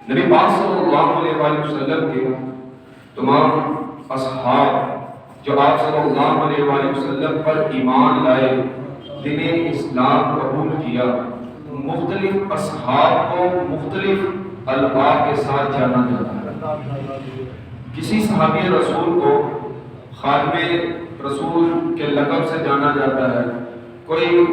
نبی پاک صلی اللہ علیہ وآلہ وسلم کے تمام اصحاب جو آپ صلی اللہ علیہ وآلہ وسلم پر ایمان لائے، دین اسلام قبول کیا، مختلف اصحاب کو مختلف القاب کے ساتھ جانا جاتا ہے۔ کسی صحابی رسول کو خادم رسول کے لقب سے جانا جاتا ہے، کوئی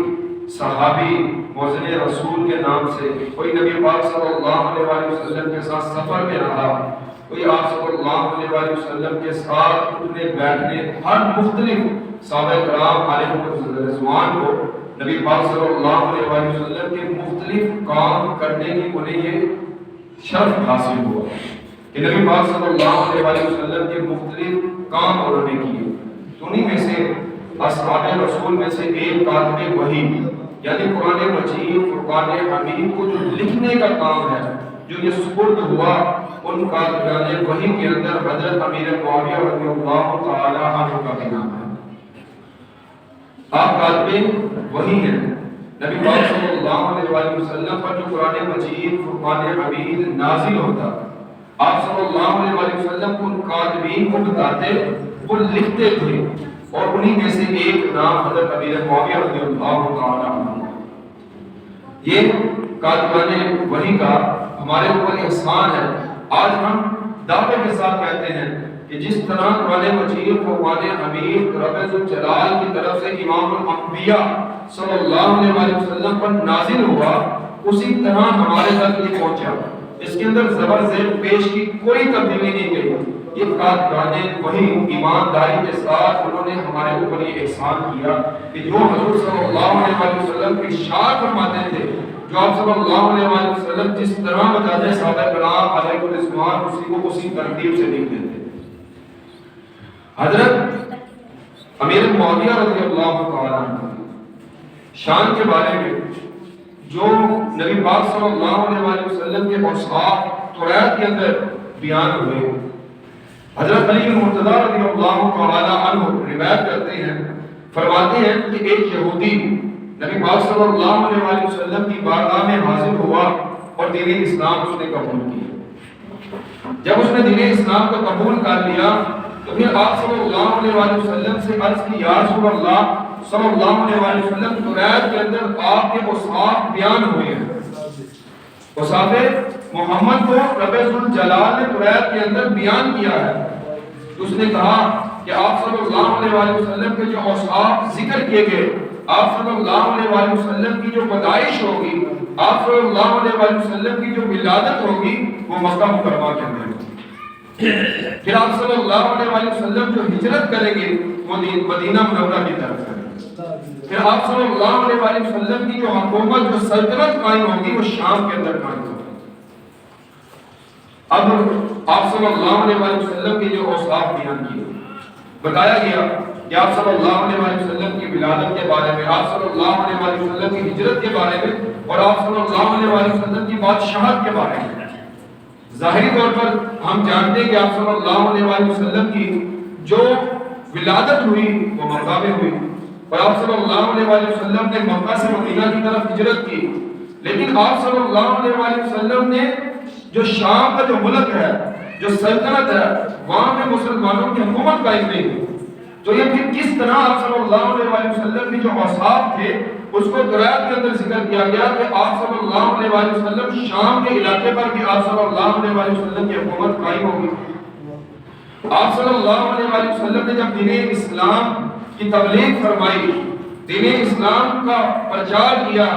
صحابی موزن رسول کے نام سے، کوئی نبی پاک صلی اللہ علیہ وآلہ وسلم کے ساتھ سفر میں رہا، کوئی آپ صلی اللہ علیہ وآلہ وسلم کے ساتھ اٹھنے بیٹھنے، ہر مختلف صحابہ کرام علیہ رضوان کو نبی پاک صلی اللہ علیہ وآلہ وسلم کے مختلف کام کرنے کی انہیں یہ شرف حاصل ہوا کہ نبی پاک صلی اللہ علیہ وآلہ وسلم کے مختلف کام انہوں نے کیے۔ تو انہی میں سے اصحاب رسول میں سے ایک کاتب وحی یعنی قرآن مجید، فرقان حمید کو جو لکھنے کا کام ہے، جو یہ سپرد ہوا ان کاتبان وحی کے اندر حضرت امیر معاویہ رضی اللہ تعالی عنہ کا بھی نام ہے۔ آپ کاتب وحی ہیں، نبی پاک صلی اللہ علیہ وآلہ وسلم پر جو قرآن مجید، فرقان حمید نازل ہوتا، آپ صلی اللہ علیہ وآلہ وسلم ان کاتبین کو بتاتے، وہ لکھتے تھے، اور انہی میں سے ایک نام حضرت امیر معاویہ رضی اللہ تعالی عنہ۔ یہ کاتبان وحی کا ہمارے اوپر احسان ہے۔ آج ہم دعوے کے ساتھ کہتے ہیں کہ جس طرح قرآن مجید فرقان حمید رب ذوالجلال کی طرف سے امام الانبیاء صلی اللہ علیہ وآلہ وسلم پر نازل ہوا، اسی طرح ہمارے تک یہ پہنچا۔ اس کے اندر زبر زیر پیش کی کوئی تبدیلی نہیں گئی۔ یہ کاتبان وحی ایمانداری کے ساتھ انہوں نے ہمارے اوپر یہ احسان کیا کہ جو حضور صلی اللہ علیہ وآلہ وسلم کی اشارت فرماتے تھے، جو آپ صلی اللہ علیہ وآلہ وسلم جس طرح بتاتے صحابہ کرام علیہ الرضوان اسی کو اسی ترتیب سے لکھتے تھے۔ حضرت امیر معاویہ رضی اللہ تعالی عنہ شان کے بارے میں جو نبی پاک صلی اللہ علیہ وآلہ وسلم کے اوصاف توریت کے اندر بیان ہوئے، حضرت علی مرتضی رضی اللہ تعالی عنہ روایت کرتے ہیں، فرماتے ہیں کہ ایک یہودی نبی پاک صلی اللہ علیہ وآلہ وسلم کی بارگاہ میں حاضر ہوا اور دین اسلام اس نے قبول کیا۔ جب اس نے دین اسلام کو قبول کر لیا تو پھر آپ صلی اللہ علیہ وآلہ وسلم سے عرض کی، یا رسول اللہ صلی اللہ علیہ وآلہ وسلم توریت کے اندر آپ کے اوصاف بیان ہوئے ہیں، اوصاف محمد کو رب ذوالجلال نے توریت کے اندر بیان کیا ہے۔ تو اس نے کہا کہ آپ صلی اللہ علیہ وآلہ وسلم کے جو اوصاف ذکر کیے گئے، آپ صلی اللہ علیہ وآلہ وسلم کی جو پیدائش ہوگی، آپ صلی اللہ علیہ وآلہ وسلم کی جو ولادت ہوگی، وہ مکہ مکرمہ کے اندر ہوگی۔ پھر آپ صلی اللہ علیہ وآلہ وسلم جو ہجرت کریں گے وہ مدینہ منورہ کی طرف کریں گے۔ پھر آپ صلی اللہ علیہ وآلہ وسلم کی جو حکومت، جو سلطنت قائم ہوگی، وہ شام کے اندر قائم ہوگی۔ اب آپ صلی اللہ علیہ وآلہ وسلم کے جو اوصاف بیان کیے، بتایا گیا کہ آپ صلی اللہ علیہ وآلہ وسلم کی ولادت کے بارے میں، آپ صلی اللہ علیہ وآلہ وسلم کی ہجرت کے بارے میں، اور آپ صلی اللہ علیہ وآلہ وسلم کی بادشاہت کے بارے میں۔ ظاہری طور پر ہم جانتے ہیں کہ آپ صلی اللہ علیہ وآلہ وسلم کی جو ولادت ہوئی وہ مکہ میں ہوئی، اور آپ صلی اللہ علیہ وآلہ وسلم نے مکہ سے مدینہ کی طرف ہجرت کی، لیکن آپ صلی اللہ علیہ وآلہ وسلم نے جو شام کا جو ملک ہے، جو سلطنت ہے، وہاں پہ مسلمانوں کی حکومت قائم نہیں ہوئی۔ تو یہ پھر کس طرح آپ صلی اللہ علیہ وآلہ وسلم کی جو اوصاف تھے اس کو توریت کے اندر ذکر کیا گیا کہ آپ صلی اللہ علیہ وآلہ وسلم شام کے علاقے پر بھی آپ صلی اللہ علیہ وآلہ وسلم کی حکومت قائم ہوگی۔ آپ صلی اللہ علیہ وآلہ وسلم نے جب دین اسلام کی تبلیغ فرمائی، دین اسلام کا پرچار کیا،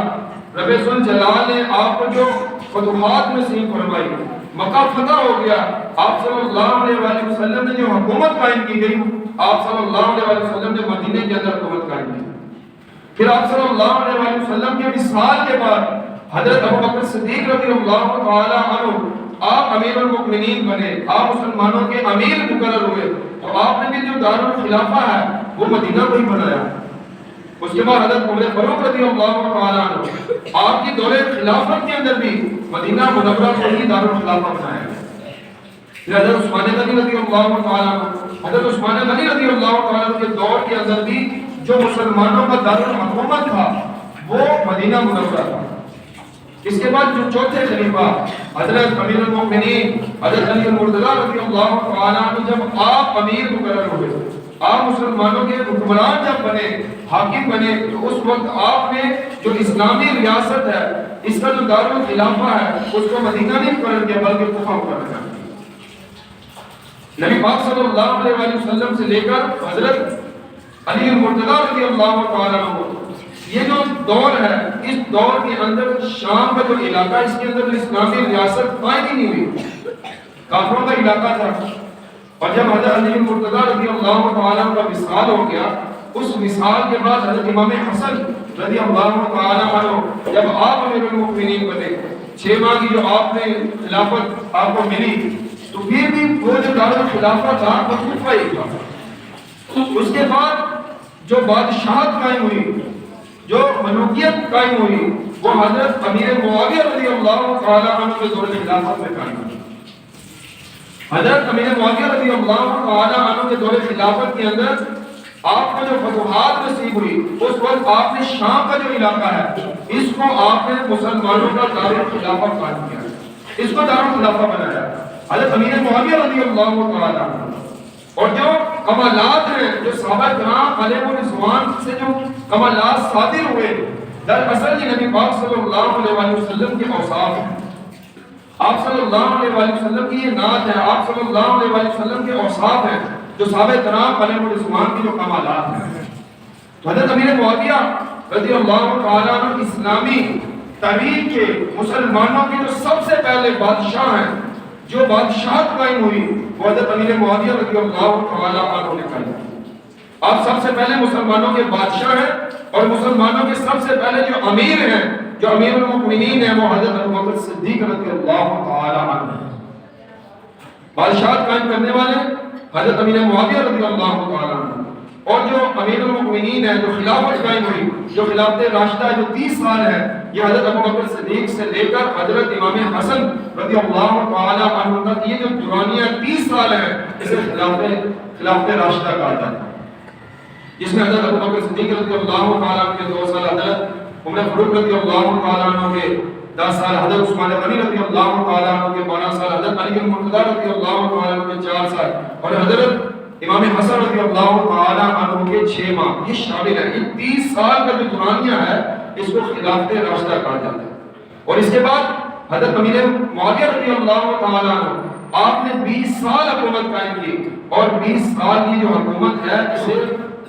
رب ذوالجلال نے آپ کو جو فتوحات نصیب فرمائی، مکہ فتح ہو گیا، آپ صلی اللہ علیہ وآلہ وسلم نے جو حکومت قائم کی گئی، آپ صلی اللہ علیہ وآلہ وسلم نے مدینے کے اندر حکومت قائم کی۔ پھر آپ صلی اللہ علیہ وآلہ وسلم کے وصال کے بعد حضرت ابوبکر صدیق رضی اللہ تعالی عنہ آپ امیر المؤمنین بنے، آپ مسلمانوں کے امیر مقرر ہوئے، تو آپ نے بھی جو دارالخلافہ ہے وہ مدینہ کو ہی بنایا۔ اس کے بعد حضرت عمر فاروق رضی اللہ تعالی عنہ آپ کی دور خلافت کے اندر بھی مدینہ منورہ کو ہی دارالخلافہ بنایا۔ پھر حضرت عثمان غنی رضی اللہ تعالی عنہ، حضرت عثمان غنی رضی اللہ تعالی عنہ کے دور کے اندر بھی جو مسلمانوں کا دارالحکومت تھا وہ مدینہ منورہ تھا۔ اس کے بعد جو چوتھے خلیفہ حضرت امیر المؤمنین حضرت علی المرتضیٰ رضی اللہ تعالیٰ عنہ جب آپ امیر مقرر ہوئے، آپ مسلمانوں کے حکمران جب بنے، حاکم بنے، تو اس وقت آپ نے جو اسلامی ریاست ہے، اس کا جو دارالخلافہ ہے، اس کو مدینہ نہیں مقرر کیا بلکہ کوفہ مقرر کیا۔ نبی پاک صلی اللہ علیہ وسلم سے لے کر حضرت علی المرتضیٰ رضی اللہ تعالیٰ عنہ، یہ جو دور ہے، اس دور کے اندر شام کا جو علاقہ، اس کے اندر اسلامی ریاست قائم ہی نہیں ہوئی، کافروں کا علاقہ تھا۔ اور جب حضرت علی المرتضیٰ رضی اللہ تعالیٰ عنہ کا وصال ہو گیا، اس وصال کے بعد حضرت امام حسن رضی اللہ تعالیٰ عنہ جب آپ امیر المؤمنین بنے، 6 ماہ کی جو آپ نے خلافت آپ کو ملی، تو پھر بھی وہ جو دارالخلافہ تھا وہ کوفہ ہی تھا۔ اس کے بعد جو بادشاہت قائم ہوئی، جو ملوکیت قائم ہوئی، وہ حضرت امیر معاویہ رضی اللہ تعالیٰ عنہ کے دور خلافت میں قائم ہوئی۔ حضرت امیر معاویہ رضی اللہ تعالیٰ عنہ کے دور خلافت کے اندر آپ کو جو فتوحات نصیب ہوئی، اس وقت آپ نے شام کا جو علاقہ ہے، اس کو آپ نے مسلمانوں کا دارالخلافہ قائم کیا، اس کو دارالخلافہ بنایا حضرت امیر معاویہ رضی اللہ تعالیٰ عنہ۔ اور جو کمالات ہیں، جو صحابہ کرام علیہ الرضوان سے جو کمالات صادر ہوئے، دراصل یہ نبی پاک صلی اللہ علیہ وسلم کے اوصاف ہیں، آپ صلی اللہ علیہ وسلم کی یہ نعت ہے، آپ صلی اللہ علیہ وسلم کے اوصاف ہیں، جو صحابہ کرام علیہ الرضوان کی جو کمالات ہیں۔ تو حضرت امیر معاویہ رضی اللہ تعالیٰ عنہ اسلامی تاریخ کے مسلمانوں کے جو سب سے پہلے بادشاہ ہیں، جو بادشاہت قائم ہوئی، وہ حضرت امیر معاویہ رضی اللہ تعالیٰ عنہ نے قائم کی۔ آپ سب سے پہلے مسلمانوں کے بادشاہ ہیں، اور مسلمانوں کے سب سے پہلے جو امیر ہیں، جو امیر المؤمنین ہیں، وہ حضرت ابوبکر صدیق رضی اللہ تعالیٰ عنہ ہیں۔ بادشاہت قائم کرنے والے حضرت امیر معاویہ رضی اللہ تعالیٰ عنہ، اور جو امیر المؤمنین ہیں، جو خلافت قائم ہوئی، جو خلافت راشدہ جو 30 سال ہے، یہ حضرت ابوبکر صدیق سے لے کر حضرت امام حسن رضی اللہ تعالیٰ عنہ تک، یہ جو دورانیہ 30 سال ہے، اسے خلافت راشدہ کہا جاتا ہے، جس میں حضرت ابوبکر صدیق رضی اللہ تعالیٰ عنہ کے 2 سال، حضرت عمر فاروق رضی اللہ تعالیٰ عنہ کے 10 سال، حضرت عثمان غنی رضی اللہ تعالیٰ عنہ کے 12 سال، حضرت علی المرتضیٰ رضی اللہ تعالیٰ عنہ کے 4 سال، اور حضرت امام حسن رضی اللہ تعالیٰ عنہ کے 6 ماہ، یہ شامل ہے۔ یہ 30 سال کا جو دورانیہ ہے، اس کو خلافت راشدہ کہا جاتا ہے۔ اور اس کے بعد حضرت امیر معاویہ رضی اللہ تعالیٰ عنہ، آپ نے 20 سال حکومت قائم کی، اور 20 سال کی جو حکومت ہے، اسے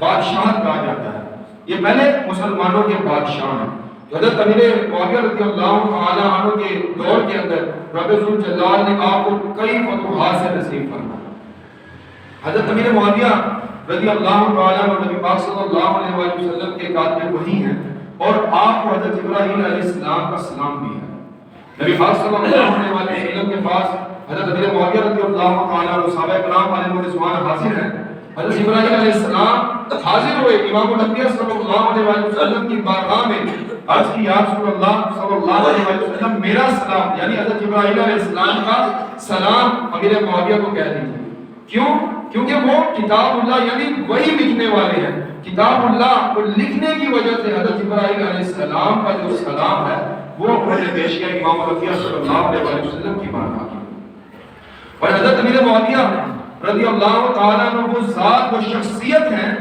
بادشاہت کہا جاتا ہے۔ یہ پہلے مسلمانوں کے بادشاہ ہیں۔ حضرت امیر معاویہ رضی اللہ تعالیٰ عنہ کے دور کے اندر رب ذوالجلال نے آپ کو کئی فتوحات سے نصیب فرمایا۔ حضرت امیر معاویہ رضی اللہ تعالیٰ عنہ نبی پاک صلی اللہ علیہ وسلم کے کاتب وحی ہیں، اور آپ کو حضرت جبرائیل علیہ السلام کا سلام بھی ہے۔ نبی پاک صلی اللہ علیہ وسلم کے پاس حضرت امیر معاویہ رضی اللہ تعالیٰ عنہ صحابہ کرام علیہ الرضوان حاضر ہیں۔ حضرت جبرائیل علیہ السلام حاضر ہوئے امام الانبیاء صلی اللہ علیہ وسلم کی بارگاہ میں، عرض کی یا رسول اللہ صلی اللہ علیہ وسلم، میرا سلام، یعنی حضرت جبرائیل علیہ السلام کا سلام امیر معاویہ کو کہہ دیجیے۔ کیوں؟ کیونکہ وہ کتاب اللہ یعنی وہی لکھنے والے ہیں، کتاب اللہ کو لکھنے کی وجہ سے حضرت جبرائیل علیہ السلام کا جو سلام ہے، وہ انہوں نے پیش کیا امام الانبیاء صلی اللہ علیہ وسلم کی بارگاہ میں۔ اور حضرت امیر معاویہ رضی اللہ تعالیٰ عنہ وہ ذات، وہ شخصیت ہیں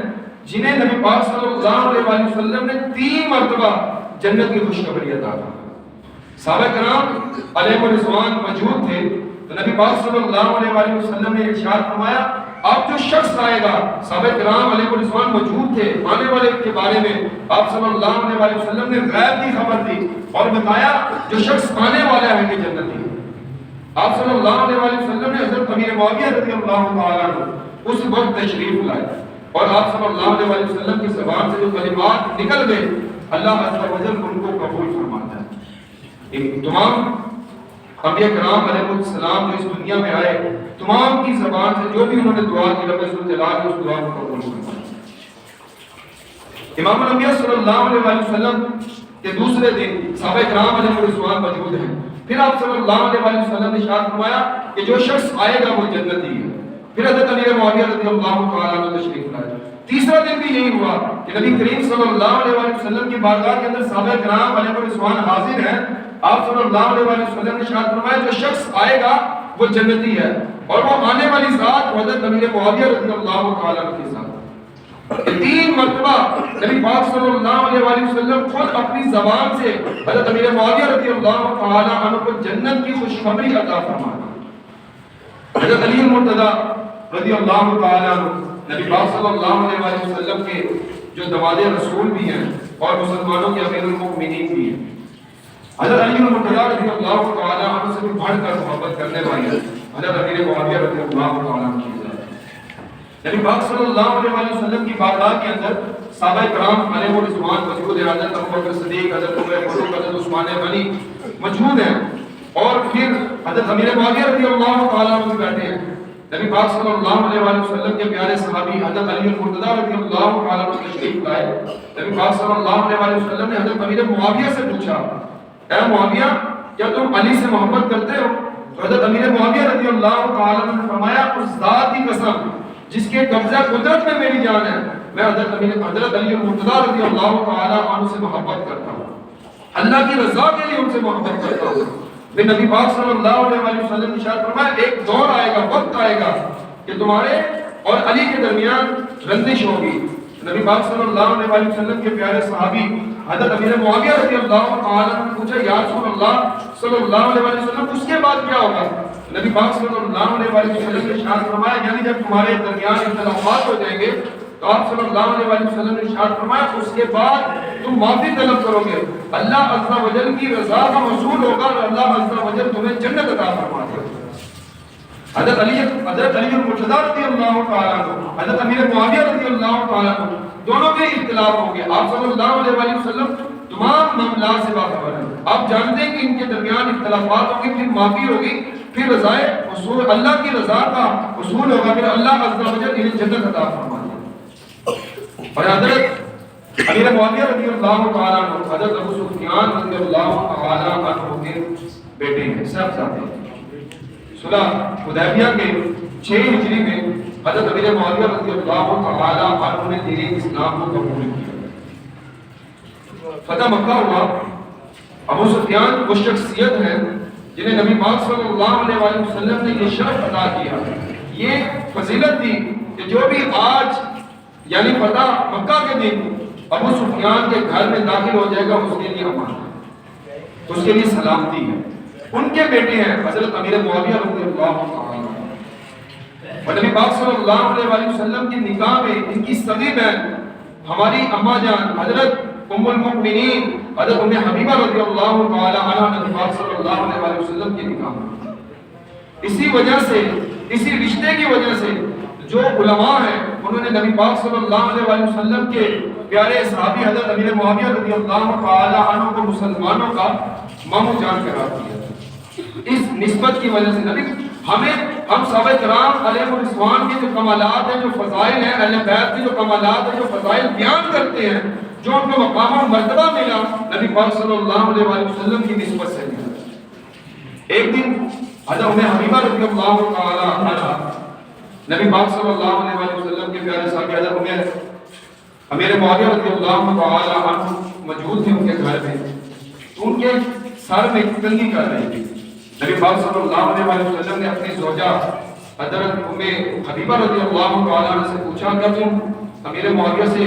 جنہیں نبی پاک صلی اللہ علیہ وسلم نے 3 مرتبہ جنت کی خوشخبری عطا کی۔ صحابہ کرام علیہ الرضوان موجود تھے، تو نبی پاک صلی اللہ علیہ وسلم نے ارشاد فرمایا، اب جو شخص آئے گا، صحابہ کرام علیہ الرضوان موجود تھے، آنے والے کے بارے میں آپ صلی اللہ علیہ وسلم نے غیب کی خبر دی اور بتایا جو شخص آنے والا ہے کہ جنتی ہے۔ آپ صلی اللہ علیہ وسلم نے حضرت امیر معاویہ رضی اللہ تعالیٰ عنہ اس وقت تشریف لائے، اور آپ صلی اللہ علیہ وسلم کی زبان سے جو کلمات نکل گئے، اللہ عز و جل ان کو قبول فرماتا ہے۔ ان تمام انبیاء کرام علیہ السلام جو اس دنیا میں آئے، تمام کی زبان سے جو بھی انہوں نے دعا کی، رب ذوالجلال نے اس دعا کو قبول فرمایا۔ امام الانبیاء صلی اللہ علیہ وسلم کے دوسرے دن صحابہ کرام علیہ الرضوان موجود ہیں، پھر آپ صلی اللہ علیہ وسلم نے ارشاد فرمایا کہ جو شخص آئے گا وہ جنتی ہے۔ پھر حضرت امیر معاویہ رضی اللہ تعالیٰ عنہ تشریف لائے۔ تیسرا دن بھی یہی ہوا کہ نبی کریم صلی اللہ علیہ وسلم کی بارگاہ کے اندر صحابہ کرام علیہ الرضوان حاضر ہیں، آپ صلی اللہ علیہ وسلم نے ارشاد فرمایا جو شخص آئے گا وہ جنتی ہے، اور وہ آنے والی ذات حضرت امیر معاویہ رضی اللہ تعالیٰ عنہ کے ساتھ 3 مرتبہ نبی پاک صلی اللہ علیہ وسلم خود اپنی زبان سے حضرت امیر معاویہ رضی اللہ تعالیٰ عنہ کو جنت کی خوشخبری عطا فرمایا۔ حضرت علی المرتضیٰ رضی اللہ تعالیٰ عنہ نبی پاک صلی اللہ علیہ وسلم کے جو داماد رسول بھی ہیں اور مسلمانوں کے امیر المؤمنین بھی ہیں۔ حضرت علی المرتضیٰ رضی اللہ تعالیٰ عنہ سے بھی بڑھ کر محبت کرنے والے حضرت امیر معاویہ رضی اللہ تعالیٰ عنہ کی ذات۔ نبی پاک صلی اللہ علیہ وسلم کی بارگاہ کے اندر صحابہ کرام علیہ الرضوان موجود ہیں، حضرت ابوبکر صدیق، حضرت عمر فاروق، حضرت عثمان غنی موجود ہیں، اور پھر حضرت امیر معاویہ رضی اللہ تعالیٰ عنہ بھی بیٹھے ہیں۔ نبی پاک صلی اللہ علیہ وسلم کے پیارے صحابی حضرت علی المرتضیٰ رضی اللہ تعالیٰ عنہ تشریف لائے۔ نبی پاک صلی اللہ علیہ وسلم نے حضرت امیر معاویہ سے پوچھا، اے معاویہ کیا تم علی سے محبت کرتے ہو؟ تو حضرت امیر معاویہ رضی اللہ تعالیٰ عنہ نے فرمایا اس ذات کی قسم جس کے قبضہ قدرت میں میری جان ہے، میں حضرت علی المرتضیٰ رضی اللہ تعالیٰ عنہ سے محبت کرتا ہوں، اللہ کی رضا کے لیے ان سے محبت کرتا ہوں۔ پھر نبی پاک صلی اللہ علیہ وسلم نے ارشاد فرمایا ایک دور آئے گا، وقت آئے گا کہ تمہارے اور علی کے درمیان رنجش ہوگی۔ نبی پاک صلی اللہ علیہ وسلم کے پیارے صحابی حضرت امیر معاویہ رضی اللہ تعالیٰ عنہ نے پوچھا یا رسول اللہ صلی اللہ علیہ وسلم اس کے بعد کیا ہوگا؟ نبی پاک صلی اللہ علیہ وسلم نے ارشاد فرمایا یعنی جب تمہارے درمیان اختلافات ہو جائیں گے تو آپ صلی اللہ علیہ وسلم نے ارشاد فرمایا اس کے بعد تم معافی طلب کرو گے، اللہ عز و جل کی رضا کا حصول ہوگا اور اللہ عز و جل تمہیں جنت عطا فرما دے گا۔ حضرت علی المرتضیٰ رضی اللہ تعالیٰ عنہ، حضرت امیر معاویہ رضی اللہ تعالیٰ عنہ دونوں کے اختلاف ہو گئے۔ آپ صلی اللہ علیہ وسلم تمام معاملات سے باخبر ہیں، آپ جانتے ہیں کہ ان کے درمیان اختلافات ہوں گے، پھر معافی ہوگی، پھر رضائے حصول اللہ کی رضا کا حصول ہوگا، پھر اللہ عز و جل انہیں جنت عطا فرما دے گا۔ اور حضرت امیر معاویہ رضی اللہ تعالیٰ عنہ حضرت ابو سفیان رضی اللہ تعالیٰ عنہ کے بیٹے ہیں، سب ساتھ ہیں۔ صلح حدیبیہ کے 6 ہجری میں حضرت امیر معاویہ رضی اللہ تعالیٰ عنہ نے دین اسلام کو قبول کیا۔ فتح مکہ ہوا۔ ابو سفیان وہ شخصیت ہے جنہیں نبی پاک صلی اللہ علیہ وسلم نے یہ شرف عطا کیا، یہ فضیلت دی کہ جو بھی آج یعنی فتح مکہ کے دن ابو سفیان کے گھر میں داخل ہو جائے گا اس کے لیے امان ہے، اس کے لیے سلامتی ہے۔ ان کے بیٹے ہیں حضرت امیر معاویہ رضی اللہ عنہ، اور نبی پاک صلی اللہ علیہ وسلم کی نکاح میں ان کی سگی بہن ہماری اماں جان حضرت ام المؤمنین حضرت ام حبیبہ رضی اللہ تعالی عنہا نبی پاک صلی اللہ علیہ وسلم کی نکاح میں اسی وجہ سے، اسی رشتے کی وجہ سے جو علماء ہیں انہوں نے نبی پاک صلی اللہ علیہ وسلم کے پیارے صحابی حضرت امیر معاویہ رضی اللہ تعالی عنہ کو مسلمانوں کا ماموں جان قرار دیا۔ اس نسبت کی وجہ سے نبی ہم صحابہ کرام علیہ الرضوان کے جو کمالات ہیں، جو فضائل ہیں، اہل بیت کے جو کمالات ہیں، جو فضائل بیان کرتے ہیں، جو ان کو مقام و مرتبہ ملا نبی پاک صلی اللہ علیہ وسلم کی نسبت سے ملا۔ ایک دن حضرت ام حبیبہ رضی اللہ تعالی عنہا نبی پاک صلی اللہ علیہ وسلم کے پیارے صحابی حضرت امیر معاویہ رضی اللہ تعالی عنہ موجود تھے ان کے گھر میں، تو ان کے سر میں کنگھی کر رہی تھی۔ نبی پاک صلی اللہ علیہ وسلم نے اپنی زوجہ حضرت ام حبیبہ رضی اللہ تعالی عنہ سے پوچھا کہ تم امیر معاویہ سے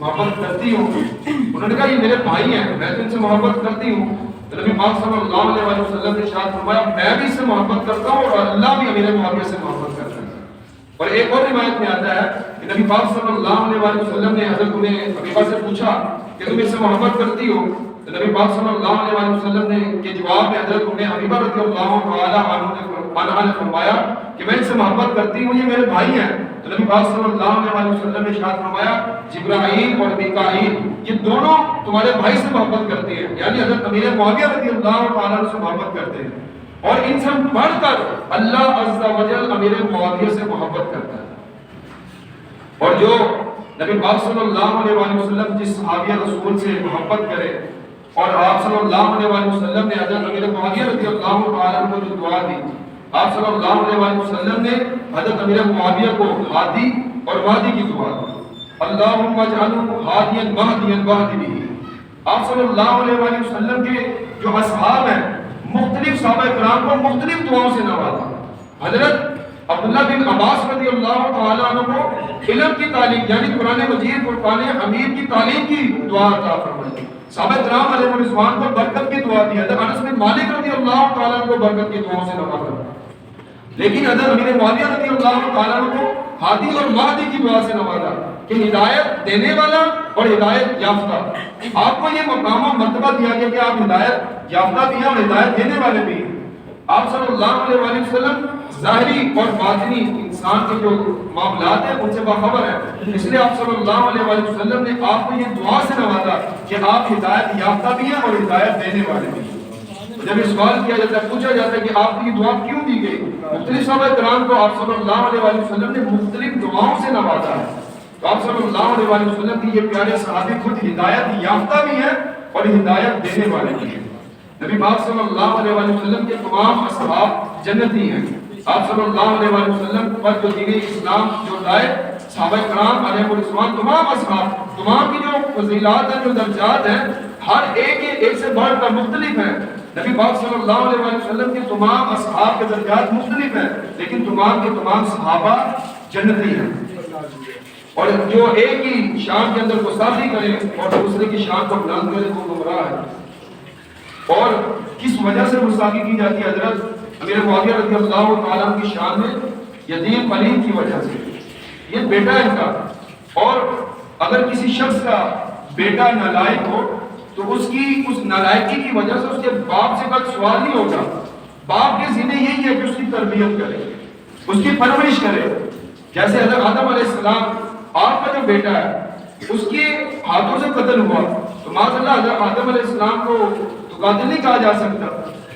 محبت کرتی ہو؟ انہوں نے کہا یہ میرے بھائی ہیں، میں ان سے محبت کرتی ہوں۔ تو نبی پاک صلی اللہ علیہ وسلم نے ارشاد فرمایا میں بھی اس سے محبت کرتا ہوں اور اللہ بھی امیر معاویہ سے محبت کرتا ہے۔ اور ایک اور روایت میں آتا ہے کہ نبی پاک صلی اللہ علیہ وسلم نے حضرت ام حبیبہ سے پوچھا کہ تم اس سے محبت کرتی ہو؟ تو نبی پاک صلی اللہ علیہ وسلم نے کے جواب میں حضرت ام حبیبہ رضی اللہ تعالی عنہا نے فرمایا کہ میں ان سے محبت کرتی ہوں، یہ میرے بھائی ہیں۔ تو نبی پاک صلی اللہ علیہ وسلم نے ارشاد فرمایا جبرائیل اور میکائیل یہ دونوں تمہارے بھائی سے محبت کرتے ہیں، یعنی حضرت امیر معاویہ رضی اللہ تعالی عنہ سے محبت کرتے ہیں، اور ان سے بڑھ کر اللہ عز و جل امیر معاویہ سے محبت کرتا ہے۔ اور جو نبی پاک صلی اللہ علیہ وسلم جس صحابی رسول سے محبت کرے، اور آپ صلی اللہ علیہ وسلم نے حضرت امیر معاویہ رضی اللہ تعالی عنہ کو جو دعا دی، آپ صلی اللہ علیہ وسلم نے حضرت امیر معاویہ کو ہادی اور مہدی کی دعا دی، اللہم اجعلہ ہادیا مہدیا واہد بہ۔ آپ صلی اللہ علیہ وسلم کے جو اصحاب ہیں مختلف صحابہ کرام کو مختلف دعاؤں سے نوازا. حضرت عبداللہ بن عباس رضی اللہ تعالیٰ عنہ کو علم کی تعلیم یعنی قرآن مجید فرقان حمید کی تعلیم کی دعا عطا فرمائی. صحابہ کرام علیہ الرضوان کو برکت کی دعا دی. حضرت انس بن مالک رضی اللہ تعالیٰ عنہ کو برکت کی دعاؤں سے نوازا. لیکن حضرت امیر معاویہ رضی اللہ تعالیٰ عنہ کو ہادی اور مہدی کی دعا سے نوازا کہ ہدایت دینے والا اور ہدایت یافتہ. آپ کو یہ مقام و مرتبہ دیا گیا کہ آپ ہدایت یافتہ بھی ہیں اور ہدایت دینے والے بھی ہیں. آپ صلی اللہ علیہ وآلہ وسلم ظاہری اور باطنی انسان کے جو معاملات ہیں ان سے باخبر ہیں. اس لیے آپ صلی اللہ علیہ وآلہ وسلم نے آپ کو یہ دعا سے نوازا کہ آپ ہدایت یافتہ بھی ہیں اور ہدایت دینے والے بھی ہیں. جب یہ سوال کیا جاتا ہے, پوچھا جاتا ہے کہ آپ کو یہ دعا کیوں دی گئی, مختلف صحابہ کرام کو آپ صلی اللہ علیہ وآلہ وسلم نے مختلف دعاؤں سے نوازا ہے. تو آپ صلی اللہ علیہ وآلہ وسلم کی یہ پیارے صحابی خود ہدایت یافتہ بھی ہیں اور ہدایت دینے والے بھی ہیں. نبی پاک صلی اللہ علیہ وآلہ وسلم کے تمام اصحاب جنتی ہیں. آپ صلی اللہ علیہ وآلہ وسلم پر جو دین اسلام جو لائے صحابہ کرام علیہ الرضوان تمام اصحاب, تمام کی جو فضیلات ہیں, جو درجات ہیں, ہر ایک سے بڑھ کر مختلف ہیں. نبی پاک صلی اللہ علیہ وآلہ وسلم کے تمام اصحاب کے درجات مختلف ہیں, لیکن تمام کے تمام صحابہ جنتی ہیں. اور جو ایک ہی شان کے اندر گستاخی کرے اور دوسرے کی شان کو بلند کرے وہ گمراہ ہے. اور کس وجہ سے گستاخی کی جاتی ہے؟ حضرت امیر معاویہ رضی اللہ تعالیٰ عنہ کی شان میں یتیم پلید کی وجہ سے. یہ بیٹا ہے ان کا, اور اگر کسی شخص کا بیٹا نالائق ہو تو اس نالائکی کی وجہ سے اس کے باپ سے کل سوال نہیں ہوگا. باپ کے ذمہ یہی ہے کہ اس کی تربیت کرے, اس کی پرورش کرے. جیسے حضرت آدم علیہ السلام, آپ کا جو بیٹا ہے اس کے ہاتھوں سے قتل ہوا تو معاذ اللہ حضرت آدم علیہ السلام کو تو قاتل نہیں کہا جا سکتا.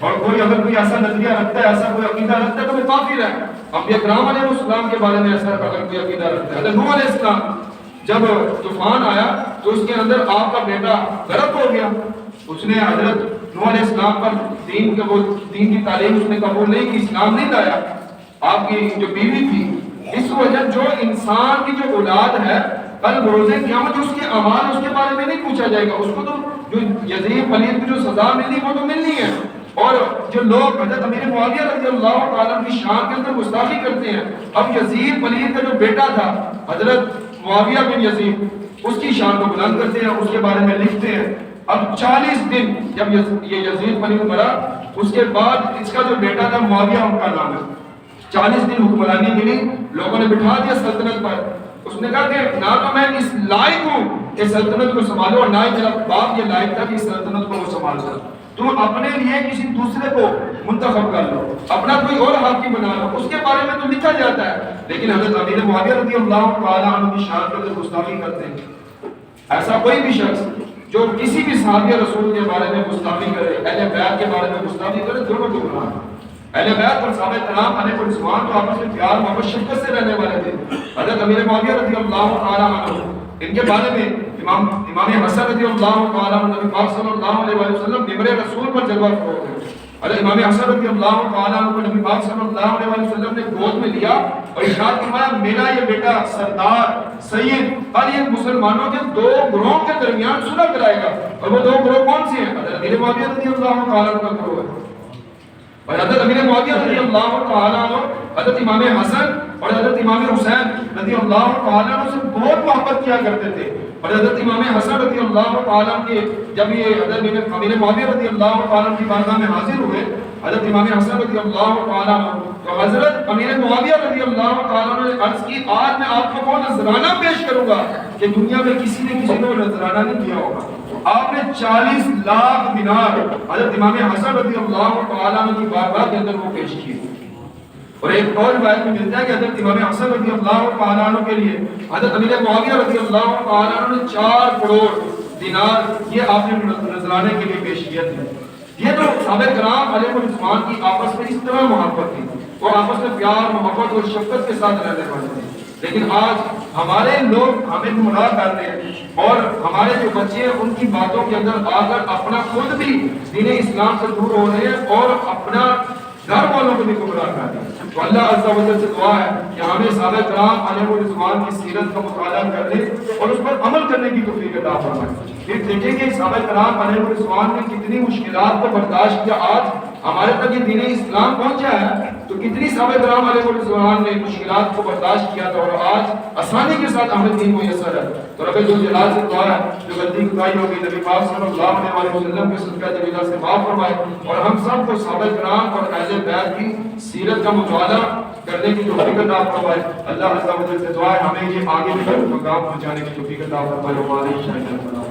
اور کوئی اگر کوئی ایسا نظریہ رکھتا ہے, ایسا کوئی عقیدہ رکھتا ہے تو وہ کافر ہے. انبیاء کرام علیہ السلام کے بارے میں ایسا اگر کوئی عقیدہ رکھتا ہے, حضرت نوح علیہ السلام جب طوفان آیا تو اس کے اندر آپ کا بیٹا غرق ہو گیا. اس نے حضرت نوح علیہ السلام پر دین کی تعلیم اس نے قبول نہیں کی, اسلام نہیں لایا. آپ کی جو بیوی تھی, اس وجہ جو انسان کی جو اولاد ہے کل بروز قیامت جو اس کے اعمال اس کے بارے میں نہیں پوچھا جائے گا. اس کو تو جو یزید پلید کی جو سزا ملنی وہ تو ملنی ہے. اور جو لوگ حضرت امیر معاویہ رضی اللہ تعالیٰ کی شان کے اندر گستاخی کرتے ہیں, اب یزید پلید کا جو بیٹا تھا حضرت معاویہ بن یزید, اس کی شان کو بلند کرتے ہیں, اس کے بارے میں لکھتے ہیں. اب 40 دن جب یہ یزید پلید مرا, اس کے بعد اس کا جو بیٹا تھا معاویہ ان کا نام ہے, 40 دن حکمرانی ملی, لوگوں نے بٹھا دیا سلطنت پر. اس نے کہا کہ نہ تو میں اس لائق ہوں کہ سلطنت کو سنبھالوں, اور نہ ہی میرا باپ یہ لائق تھا کہ سلطنت کو وہ سنبھال سکتا. تم اپنے لیے کسی دوسرے کو منتخب کر لو, اپنا کوئی اور حاکم بنا لو, اس کے بارے میں تو لکھا جاتا ہے. لیکن حضرت امیر معاویہ رضی اللہ تعالیٰ عنہ کی شان کے اندر گستاخی کرتے ہیں. ایسا کوئی بھی شخص جو کسی بھی صحابی رسول کے بارے میں گستاخی کرے, اہل بیت کے بارے میں گستاخی کرے, دونوں گمراہ ہیں. اہل بیت اور صحابہ کرام علیہ الرضوان تو آپس میں پیار محبت شفقت سے رہنے والے تھے. حضرت امیر معاویہ رضی اللہ تعالیٰ عنہ, ان کے بارے میں امام حسن رضی اللہ تعالیٰ عنہ, نبی پاک صلی اللہ علیہ وسلم ممبر رسول پر جلوہ فرما گئے. حضرت امام حسن رضی اللہ تعالیٰ عنہ کو نبی پاک صلی اللہ علیہ وسلم نے گود میں لیا اور ارشاد فرمایا, میرا یہ بیٹا سردار سید اور یہ مسلمانوں کے 2 گروہوں کے درمیان صلح کرائے گا. اور وہ 2 گروہ کون سے ہیں؟ حضرت امیر معاویہ رضی اللہ تعالیٰ عنہ کا گروہ ہے, اور حضرت امیر معاویہ رضی اللہ تعالیٰ عنہ حضرت امام حسن اور حضرت امام حسین رضی اللہ تعالیٰ عنہ سے بہت محبت کیا کرتے تھے. اور حضرت امام حسن رضی اللہ تعالیٰ عنہ کے جب یہ حضرت امیر معاویہ رضی اللہ تعالیٰ عنہ کی بارگاہ میں حاضر ہوئے حضرت امام حسن رضی اللہ تعالیٰ عنہ, تو حضرت امیر معاویہ رضی اللہ تعالیٰ عنہ نے عرض کی, آج میں آپ کو وہ نذرانہ پیش کروں گا کہ دنیا میں کسی نے کسی کو نذرانہ نہیں کیا ہوگا. آپ نے 40 لاکھ دینار حضرت امام حسن رضی اللہ تعالیٰ عنہ کی بارگاہ کے اندر وہ پیش کیے. اور ایک اور روایت میں ملتا ہے کہ حضرت امام حسن رضی اللہ تعالیٰ عنہ کے لیے حضرت امیر معاویہ رضی اللہ تعالیٰ عنہ نے 4 کروڑ دینار یہ آپ نے نذرانے کے لیے پیش کیا تھا. یہ تو صحابہ کرام علیہ الرضوان کی آپس میں اس طرح محبت تھی, وہ آپس میں پیار محبت اور شفقت کے ساتھ رہنے والے تھے. لیکن آج ہمارے لوگ ہمیں گمراہ کر رہے ہیں, اور ہمارے جو بچے ہیں ان کی باتوں کے اندر آ کر اپنا خود بھی دین اسلام سے دور ہو رہے ہیں, اور اپنا گھر والوں کو بھی گمراہ کر دیا۔ تو اللہ عز و جل سے دعا ہے کہ ہمیں صحابہ کرام علیہ الرضوان کی سیرت کا مطالعہ کرنے اور اس پر عمل کرنے کی توفیق عطا فرمائے۔ پھر دیکھیں گے صحابہ کرام علیہ الرضوان نے کتنی مشکلات کو برداشت کیا، آج ہمارے تک یہ دین اسلام پہنچا ہے تو کتنی صحابہ کرام علیہ الرضوان نے مشکلات کو برداشت کیا تھا اور آج آسانی کے ساتھ ہمیں دین میسر ہے۔ تو رب ذوالجلال سے دعا ہے جو غلطی کوتاہی ہوگی نبی پاک صلی اللہ علیہ وسلم کے صدقہ جلیلہ سے معاف فرمائے اور ہم سب کو صحابہ کرام اور اہل بیت کی سیرت کا مطالعہ کرنے کی توفیق عطا فرمائے۔ اللہ عز و جل سے دعا ہے ہمیں یہ آگے بھی مقام پہنچانے کی توفیق عطا فرمائے۔